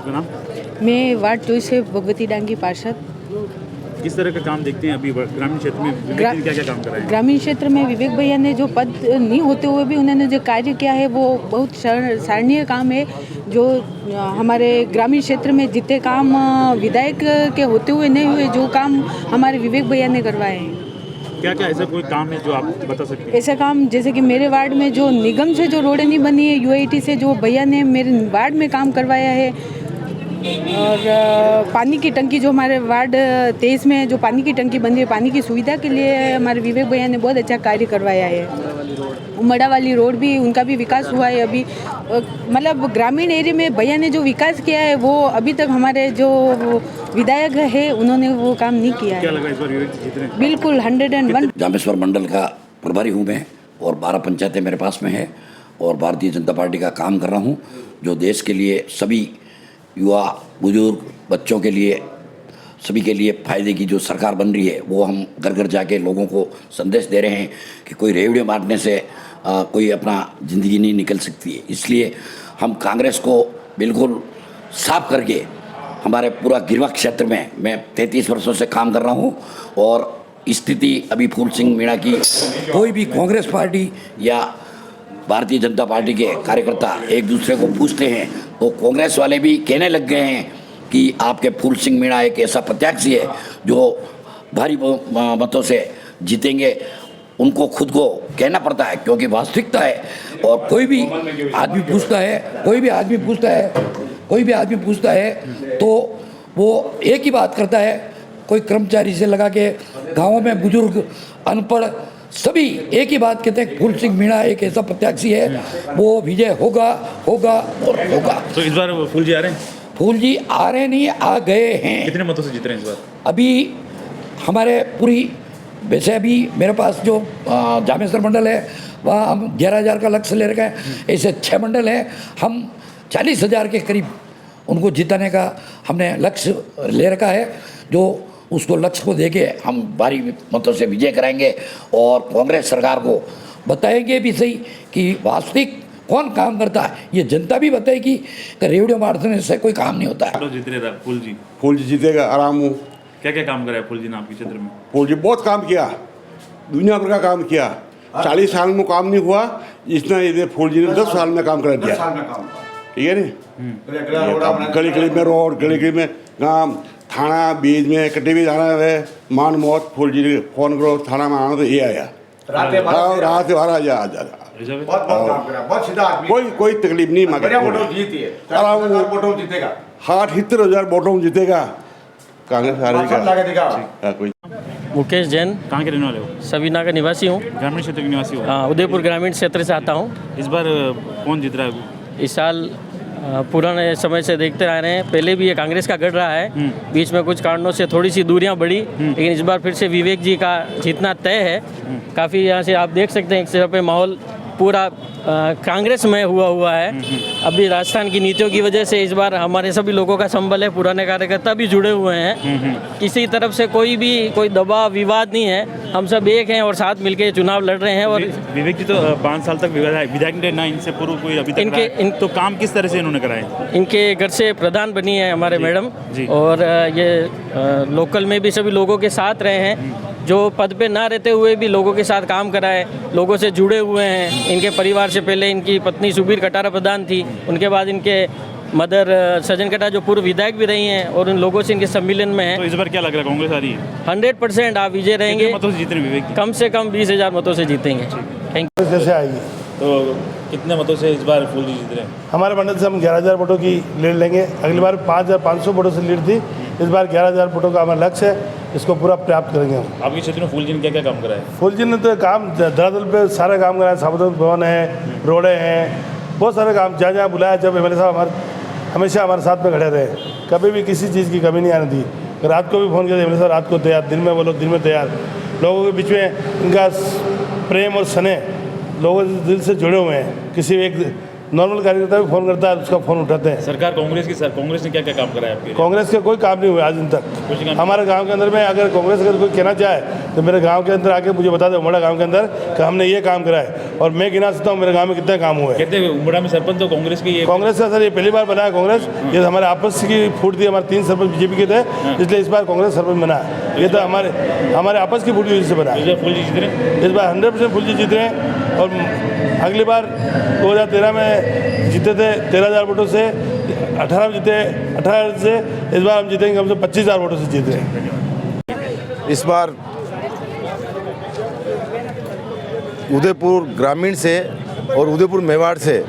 आपका नाम? मैं वार्ड 2 से भगवती डांगी पार्षद। किस तरह का काम देखते हैं अभी ग्रामीण क्षेत्र में? विवेक जी क्या क्या काम कर रहे हैं? ग्रामीण क्षेत्र में विवेक भैया ने जो पद नहीं होते हुए भी उन्होंने जो कार्य किया है वो बहुत सराहनीय काम है। जो हमारे ग्रामीण क्षेत्र में जितने काम विधायक के होते हुए नहीं हुए, जो काम हमारे विवेक भैया ने करवाए हैं। क्या क्या ऐसा कोई काम है जो आप बता सकते हैं? ऐसा काम जैसे कि मेरे वार्ड में जो निगम से जो रोडें नहीं बनी है, यूआईटी से जो भैया ने मेरे वार्ड में काम करवाया है। और पानी की टंकी जो हमारे वार्ड 23 में जो पानी की टंकी बनी है, पानी की सुविधा के लिए हमारे विवेक भैया ने बहुत अच्छा कार्य करवाया है। उमड़ा वाली रोड भी, उनका भी विकास हुआ है अभी। मतलब ग्रामीण एरिया में भैया ने जो विकास किया है वो अभी तक हमारे जो विधायक है उन्होंने वो काम नहीं किया है। क्या लगा इस बार विवेक जी जीत रहे हैं? बिल्कुल 101। जामेश्वर मंडल का प्रभारी हूँ मैं, और 12 पंचायतें मेरे पास में है, और भारतीय जनता पार्टी का काम कर रहा हूँ, जो देश के लिए सभी युवा, बुजुर्ग, बच्चों के लिए, सभी के लिए फ़ायदे की जो सरकार बन रही है वो हम घर घर जाके लोगों को संदेश दे रहे हैं कि कोई रेवड़ियाँ बांटने से कोई अपना ज़िंदगी नहीं निकल सकती है। इसलिए हम कांग्रेस को बिल्कुल साफ करके हमारे पूरा गिरवा क्षेत्र में मैं 33 वर्षों से काम कर रहा हूँ, और स्थिति अभी फूल सिंह मीणा की कोई भी कांग्रेस पार्टी या भारतीय जनता पार्टी के कार्यकर्ता एक दूसरे को पूछते हैं तो कांग्रेस वाले भी कहने लग गए हैं कि आपके फूल सिंह मीणा एक ऐसा प्रत्याशी है जो भारी मतों से जीतेंगे। उनको खुद को कहना पड़ता है क्योंकि वास्तविकता है। और कोई भी आदमी पूछता है तो वो एक ही बात करता है, कोई कर्मचारी से लगा के गाँवों में बुजुर्ग, अनपढ़, सभी एक ही बात कहते हैं, फूल सिंह मीणा एक ऐसा प्रत्याशी है, वो विजय होगा और होगा। तो इस बार फूल जी आ रहे हैं? फूल जी आ रहे नहीं, आ गए हैं। कितने मतों से जीत रहे हैं इस बार? अभी हमारे पूरी, वैसे अभी मेरे पास जो जामेश्वर मंडल है वहाँ हम 11,000 का लक्ष्य ले रखे हैं। ऐसे 6 मंडल हैं, हम 40,000 के करीब उनको जिताने का हमने लक्ष्य ले रखा है, जो उसको लक्ष्य को देके हम भारी मतों से विजय कराएंगे और कांग्रेस सरकार को बताएंगे भी सही कि वास्तविक कौन काम करता है। ये जनता भी बताएगी कि रेवड़ियों बांटने से कोई काम नहीं होता है। जीत रहे था फूल जी जीतेगा, आराम हूँ। क्या क्या काम करा है फूल जी ने आपके क्षेत्र में? फूल जी बहुत काम किया, दुनिया भर का काम किया। 40 साल में काम नहीं हुआ जितना ये फूल जी ने 10 साल में काम करा दिया। ठीक है नी? गली गली में रोड, गली गली में गाँव, थाना, बीच में कटे भी जाना है, मान मौत, फूल जी ने फोन करो थाना में आना तो ये आया, रात से 12 आ जा। कोई तकलीफ नहीं मांगे। 70,000 वोटों जीतेगा कांग्रेस हारेगा। कोई मुकेश जैन, कहाँ के रहने वाले हो? सबीना का निवासी हूँ। ग्रामीण क्षेत्र के निवासी हो? हाँ, उदयपुर ग्रामीण क्षेत्र से आता हूँ। इस बार कौन जीत रहा है? इस साल पुराने समय से देखते आ रहे हैं, पहले भी ये कांग्रेस का गढ़ रहा है, बीच में कुछ कारणों से थोड़ी सी दूरियां बढ़ी, लेकिन इस बार फिर से विवेक जी का जीतना तय है। काफ़ी यहाँ से आप देख सकते हैं एक जगह पे माहौल पूरा कांग्रेस में हुआ है। अभी राजस्थान की नीतियों की वजह से इस बार हमारे सभी लोगों का संबल है, पुराने कार्यकर्ता भी जुड़े हुए हैं। किसी तरफ से कोई दबाव विवाद नहीं है, हम सब एक हैं और साथ मिलकर चुनाव लड़ रहे हैं। और विवेक जी तो 5 साल तक विधायक ना, इनसे पूर्व कोई अभी तक तो काम किस तरह से इन्होंने कराए? इनके घर से प्रधान बनी है हमारे मैडम, और ये लोकल में भी सभी लोगों के साथ रहे हैं, जो पद पे ना रहते हुए भी लोगों के साथ काम कराए, लोगों से जुड़े हुए हैं। इनके परिवार से पहले इनकी पत्नी सुबीर कटारा प्रधान थी, उनके बाद इनके मदर सजन कटा जो पूर्व विधायक भी रही हैं, और उन लोगों से इनके सम्मिलन में है। तो इस बार क्या लग रहा है, कांग्रेस आ रही है? 100% आप विजय रहेंगे। मतों से जीतने विवेक जी? कम से कम 20,000 मतों से जीतेंगे। Thank you. कैसे आएगी? तो कितने मतों से इस बार फूल जी जीत रहे हैं? हमारे मंडल से हम 11,000 वोटों की लीड लेंगे। अगली बार 5,500 वोटों से लीड थी, इस बार 11,000 वोटों का हमारा लक्ष्य है, इसको पूरा प्राप्त करेंगे हम। आपके क्षेत्र में फूल जी ने क्या क्या काम कराया है? फूल जी ने तो काम धरातल पे सारा काम कराया, सामुदायिक भवन है, रोडें हैं, बहुत सारे काम। जहाँ जहाँ बुलाया, जब एमएलए साहब हमेशा हमारे साथ में खड़े रहे, कभी भी किसी चीज़ की कमी नहीं आने दी। रात को भी फ़ोन किया एमएलए साहब, रात को तैयार, दिन में बोलो दिन में तैयार। लोगों के बीच में इनका प्रेम और स्नेह, लोगों से दिल से जुड़े हुए हैं। किसी एक नॉर्मल कार्यकर्ता भी फ़ोन करता है, उसका फ़ोन उठाते हैं। सरकार कांग्रेस की, सर कांग्रेस ने क्या क्या काम कराया आपके लिए? कांग्रेस का कोई काम नहीं हुआ आज दिन कुछ तक। काम- हमारे गांव के अंदर में अगर कांग्रेस अगर कोई कहना चाहे तो मेरे गांव के अंदर आके मुझे बता दे, उमड़ा गांव के अंदर कि हमने ये काम करा है, और मैं गिना सकता हूँ मेरे गांव में कितने काम हुए हैं। कहते हैं उमड़ा में सरपंच तो कांग्रेस की, ये कांग्रेस का सर ये पहली बार बना है कांग्रेस। ये हमारे आपस की फूट थी, हमारे 3 सरपंच बीजेपी के थे, इसलिए इस बार कांग्रेस सरपंच बना है। ये तो हमारे आपस की फूट की वजह से बना है। फुल जीत रहे। इस बार 100% फुल जी जीत रहे हैं, और अगली बार 2013 में जीते थे 13,000 वोटों से, 18 में जीते 18 से, इस बार हम जीतेंगे कम से 25,000 वोटों से जीत रहे हैं। इस बार उदयपुर ग्रामीण से और उदयपुर मेवाड़ से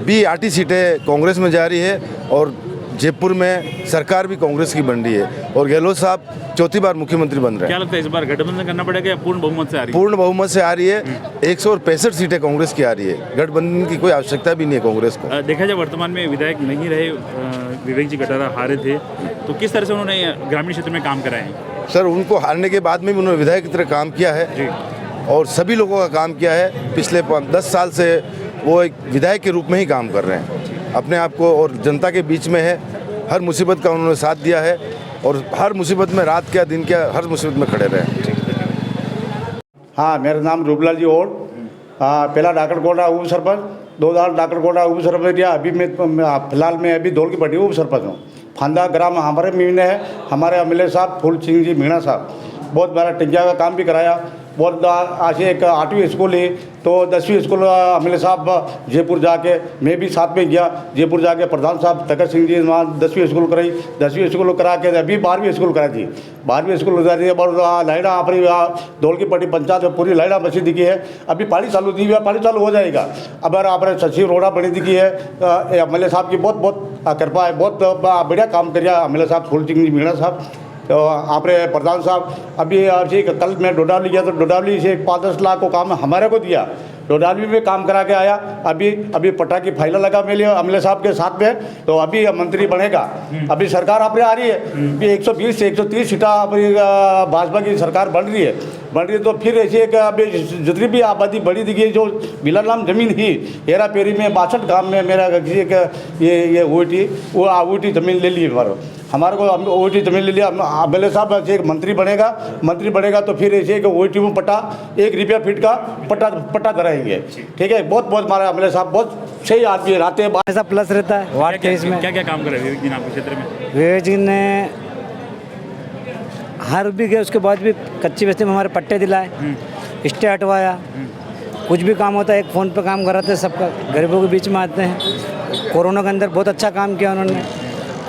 भी 8 सीटें कांग्रेस में जा रही है, और जयपुर में सरकार भी कांग्रेस की बन रही है, और गहलोत साहब चौथी बार मुख्यमंत्री बन रहे क्या हैं। लगता है इस बार गठबंधन करना पड़ेगा या पूर्ण बहुमत से आ रही है? पूर्ण बहुमत से आ रही है, 165 सीटें कांग्रेस की आ रही है। गठबंधन की कोई आवश्यकता भी नहीं है कांग्रेस को। देखा जाए वर्तमान में विधायक नहीं रहे, विवेक जी कटारा हारे थे, तो किस तरह से उन्होंने ग्रामीण क्षेत्र में काम कराए हैं? सर, उनको हारने के बाद में भी उन्होंने विधायक की तरह काम किया है, और सभी लोगों का काम किया है। पिछले 10 साल से वो एक विधायक के रूप में ही काम कर रहे हैं, अपने आप को और जनता के बीच में है। हर मुसीबत का उन्होंने साथ दिया है, और हर मुसीबत में रात क्या दिन क्या हर मुसीबत में खड़े रहे। हाँ, मेरा नाम रूपलाल जी ओड। पहला डाकरकोटा उप सरपंच, 2 साल डाकरकोटा उप सरपंच दिया। अभी मैं फिलहाल मैं अभी धौल की पट्टी उप सरपंच हूँ। फांदा ग्राम हमारे मीना है। हमारे एमएलए साहब फूल सिंह जी मीणा साहब बहुत बड़ा टंकिया का काम भी कराया। बहुत आज एक 8वीं स्कूल है, तो 10वीं स्कूल एमएलए साहब जयपुर जाके, मैं भी साथ में गया जयपुर जाके। प्रधान साहब तकर सिंह जी वहाँ 10वीं स्कूल कराई, 10वीं स्कूल करा के अभी 12वीं स्कूल कराई थी। 12वीं स्कूल करा दी और लाइटा अपनी धौल की पट्टी पंचायत में पूरी लाइटा बची दिखी है। अभी पानी चालू दी हुई है, पानी चालू हो जाएगा। अब अपने सचिव रोड़ा बनी दिखी है। एमएलए साहब की बहुत बहुत कृपा है, बहुत बढ़िया काम करिया एमएलए साहब फूल सिंह जी मीणा साहब। तो आपने प्रधान साहब अभी कल मैं डोडावली गया, तो डोडावली से 5-10 लाख को काम हमारे को दिया। डोडावली में काम करा के आया। अभी पट्टा की फाइल लगा मेरे एमएलए साहब के साथ में, तो अभी मंत्री बनेगा। अभी सरकार अपने आ रही है, अभी 120 से 130 सीटा अपनी भाजपा की सरकार बन रही है। तो फिर ऐसे एक अभी जितनी भी आबादी बड़ी दिखी है, जो बिला नाम जमीन ही हेरा पेरी में 62 गाँव में मेरा किसी ये ओटी जमीन ले ली हमारे को ओटी जमीन ले लिया। एमएलए साहब ऐसे एक मंत्री बनेगा तो फिर ऐसे एक ओटी में पट्टा 1 रुपया फीट का पट्टा कराएंगे। ठीक है, बहुत बहुत हमारा एमएलए साहब बहुत सही आदमी रहते हैं। ऐसा प्लस रहता है वार्ड 23 में। क्या क्या काम करे विवेक जी ने आपके क्षेत्र में? विवेक जी ने हार भी गए, उसके बाद भी कच्ची बस्ती में हमारे पट्टे दिलाए, स्टे हटवाया। कुछ भी काम होता है एक फ़ोन पे काम कराते हैं, सबका गरीबों के बीच में आते हैं। कोरोना के अंदर बहुत अच्छा काम किया उन्होंने।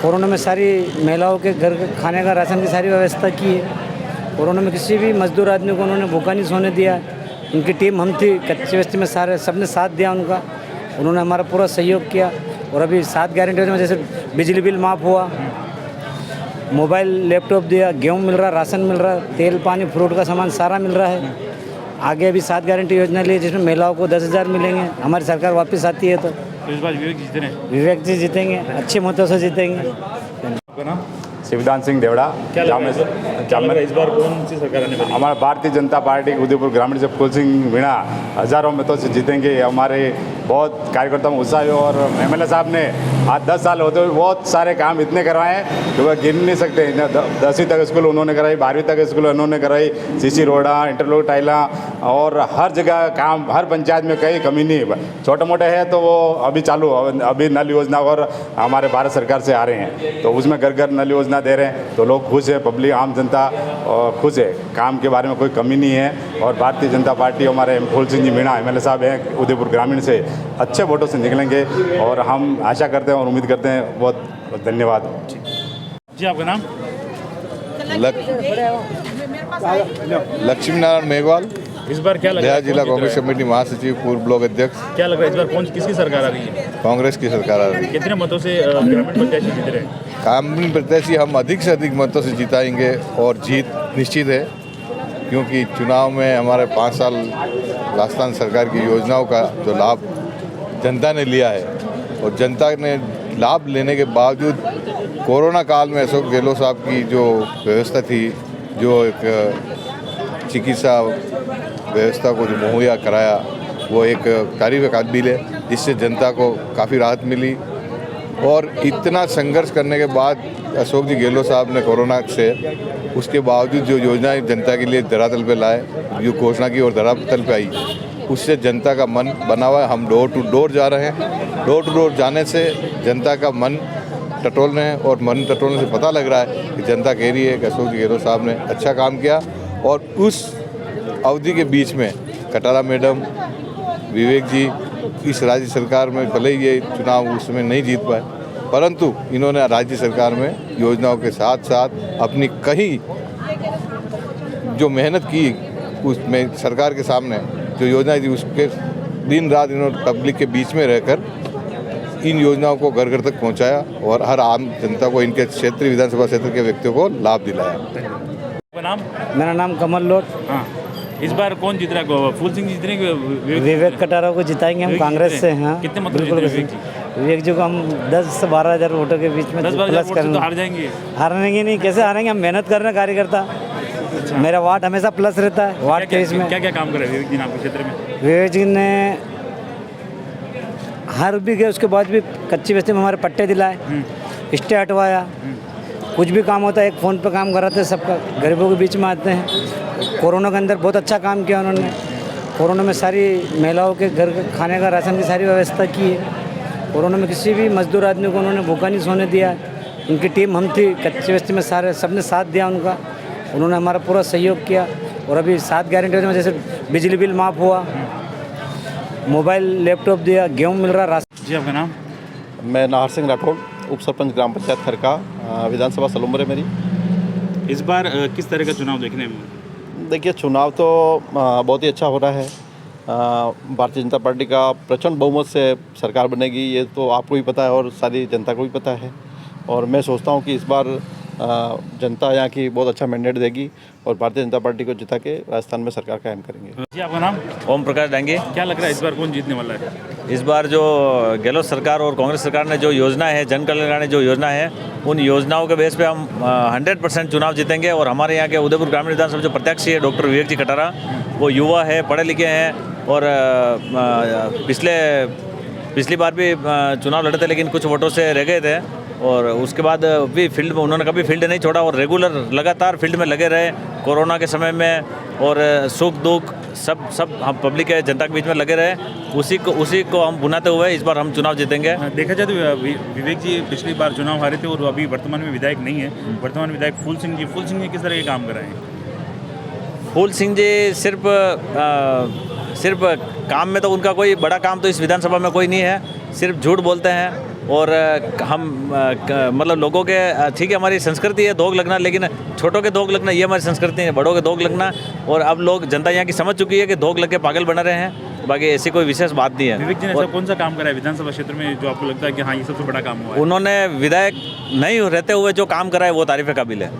कोरोना में सारी महिलाओं के घर के खाने का राशन की सारी व्यवस्था की है। कोरोना में किसी भी मजदूर आदमी को उन्होंने भूखा नहीं सोने दिया। उनकी टीम हम थी कच्ची बस्ती में, सारे सबने साथ दिया उनका। उन्होंने हमारा पूरा सहयोग किया। और अभी 7 गारंटी में जैसे बिजली बिल माफ़ हुआ, मोबाइल लैपटॉप दिया, गेहूँ मिल रहा, राशन मिल रहा, तेल पानी फ्रूट का सामान सारा मिल रहा है। आगे अभी 7 गारंटी योजना ली जिसमें महिलाओं को 10,000 मिलेंगे। हमारी सरकार वापस आती है तो इस बार विवेक जीते रहे। विवेक जी जीतेंगे, अच्छे मतों से जीतेंगे। आपका नाम? शिवदान सिंह देवड़ा। क्या लग रहा है इस बार कौन सी सरकार आने वाली है? हमारा भारतीय जनता पार्टी उदयपुर ग्रामीण से फूल सिंह मीणा हज़ारों मतों से जीतेंगे। हमारे बहुत कार्यकर्ता में उत्साह है, और एमएलए साहब ने आज 10 साल होते हुए बहुत सारे काम इतने करवाए हैं जो वह गिन नहीं सकते। 10वीं तक स्कूल उन्होंने कराई, 12वीं तक स्कूल उन्होंने कराई, सीसी रोड़ा, इंटरलॉक टाइला, और हर जगह काम, हर पंचायत में कहीं कमी नहीं है। छोटे मोटे है तो वो अभी चालू, अभी नल योजना और हमारे भारत सरकार से आ रहे हैं, तो उसमें घर घर नल योजना दे रहे हैं, तो लोग खुश है, पब्लिक आम जनता खुश है। काम के बारे में कोई कमी नहीं है। और भारतीय जनता पार्टी हमारे फूल सिंह जी मीणा एमएलए साहब हैं उदयपुर ग्रामीण से, अच्छे वोटों से निकलेंगे, और हम आशा करते हैं और उम्मीद करते हैं। बहुत धन्यवाद जी। आपका नाम? लक्ष्मी नारायण मेघवाल, इस बार क्या लग रहा है? जिला कांग्रेस कमेटी महासचिव, पूर्व ब्लॉक अध्यक्ष। क्या लग रहा है इस बार किसकी सरकार आ रही है? कांग्रेस की सरकार आ रही है। कितने मतों से ग्रामीण प्रत्याशी जीत रहे हैं? ग्रामीण प्रत्याशी हम अधिक से अधिक मतों से जिताएंगे, और जीत निश्चित है, क्योंकि चुनाव में हमारे 5 साल राजस्थान सरकार की योजनाओं का जो लाभ जनता ने लिया है, और जनता ने लाभ लेने के बावजूद कोरोना काल में अशोक गहलोत साहब की जो व्यवस्था थी, जो एक चिकित्सा व्यवस्था को जो मुहैया कराया, वो एक तारीफ़ काबिल है। जिससे जनता को काफ़ी राहत मिली। और इतना संघर्ष करने के बाद अशोक जी गहलोत साहब ने कोरोना से उसके बावजूद जो योजनाएं जनता के लिए धरातल पे लाए, जो घोषणा की और धरातल पे आई, उससे जनता का मन बना हुआ है। हम डोर टू डोर जा रहे हैं। डोर टू डोर जाने से जनता का मन टटोल रहे हैं और मन टटोलने से पता लग रहा है कि जनता कह रही है कि अशोक जी गहलोत साहब ने अच्छा काम किया। और उस अवधि के बीच में कटारा मैडम, विवेक जी इस राज्य सरकार में भले ही ये चुनाव उसमें नहीं जीत पाए, परंतु इन्होंने राज्य सरकार में योजनाओं के साथ साथ अपनी कहीं जो मेहनत की उसमें सरकार के सामने जो योजनाएं थी उसके दिन रात इन्होंने पब्लिक के बीच में रहकर इन योजनाओं को घर घर तक पहुंचाया और हर आम जनता को, इनके क्षेत्रीय विधानसभा क्षेत्र के व्यक्तियों को लाभ दिलाया। आपका नाम? मेरा नाम कमल लोट। हाँ, इस बार कौन जीत रहा है? फूल सिंह जीत रहे हैं? विवेक कटारा को जिताएंगे हम कांग्रेस से। हाँ, कितने मतलब जीत रहे हैं विवेक जी? विवेक जी को हम 10 से 12 हज़ार वोटों के बीच में 10-12 वोट से तो हार जाएंगे। हारेंगे नहीं, कैसे हारेंगे? हम मेहनत कर रहे हैं कार्यकर्ता। मेरा वार्ड हमेशा प्लस रहता है। वार्ड 23 में क्या क्या काम कर रहे हैं विवेक जी ने आपके क्षेत्र में? विवेक जी ने हर भी गए, उसके बाद भी कच्ची बस्ती में हमारे पट्टे दिलाए, स्टे हटवाया। कुछ भी काम होता है एक फ़ोन पे काम कराते हैं, सबका गरीबों के बीच में आते हैं। कोरोना के अंदर बहुत अच्छा काम किया उन्होंने। कोरोना में सारी महिलाओं के घर खाने का राशन की सारी व्यवस्था की है। कोरोना में किसी भी मजदूर आदमी को उन्होंने भूखा नहीं सोने दिया। उनकी टीम हम थी कच्ची बस्ती में, सारे सबने साथ दिया उनका। उन्होंने हमारा पूरा सहयोग किया। और अभी 7 गारंटी में जैसे बिजली बिल माफ़ हुआ, मोबाइल लैपटॉप दिया, गेहूँ मिल रहा, राशन। जी, आपका नाम? मैं नाहर सिंह राठौड़, उप सरपंच ग्राम पंचायत खरका, विधानसभा सलूम्बर है मेरी। इस बार किस तरह का चुनाव देखने में? देखिए, चुनाव तो बहुत ही अच्छा हो रहा है। भारतीय जनता पार्टी का प्रचंड बहुमत से सरकार बनेगी, ये तो आपको भी पता है और सारी जनता को भी पता है। और मैं सोचता हूँ कि इस बार जनता यहाँ की बहुत अच्छा मैंडेट देगी और भारतीय जनता पार्टी को जिता के राजस्थान में सरकार कायम करेंगे। जी, आपका नाम? ओम प्रकाश डांगे। क्या लग रहा है इस बार कौन जीतने वाला है? इस बार जो गहलोत सरकार और कांग्रेस सरकार ने जो योजना है, जन कल्याण जो योजना है, उन योजनाओं के बेस पे हम 100% चुनाव जीतेंगे। और हमारे यहाँ के उदयपुर ग्रामीण विधानसभा जो प्रत्याशी है डॉक्टर विवेक जी कटारा, वो युवा है, पढ़े लिखे हैं और पिछली बार भी चुनाव लड़े थे लेकिन कुछ वोटों से रह गए थे। और उसके बाद भी फील्ड में उन्होंने कभी फील्ड नहीं छोड़ा और रेगुलर लगातार फील्ड में लगे रहे कोरोना के समय में। और सुख दुख सब हम पब्लिक के जनता के बीच में लगे रहे। उसी को हम बुनाते हुए इस बार हम चुनाव जीतेंगे। देखा जाए तो विवेक जी पिछली बार चुनाव हारे थे और अभी वर्तमान में विधायक नहीं है। वर्तमान विधायक फूल सिंह जी किस तरह के काम कर रहे हैं? फूल सिंह जी सिर्फ काम में तो उनका कोई बड़ा काम तो इस विधानसभा में कोई नहीं है। सिर्फ झूठ बोलते हैं और हम मतलब लोगों के, ठीक है हमारी संस्कृति है दोग लगना, लेकिन छोटों के दोग लगना ये हमारी संस्कृति है, बड़ों के दोग लगना। और अब लोग जनता यहाँ की समझ चुकी है कि दोग लग के पागल बना रहे हैं, बाकी ऐसी कोई विशेष बात नहीं है। विवेक जी ने ऐसा कौन सा काम करा है विधानसभा क्षेत्र में जो आपको लगता है कि हाँ ये सबसे बड़ा काम हुआ है? उन्होंने विधायक नहीं रहते हुए जो काम करा है वो तारीफ़ काबिल है।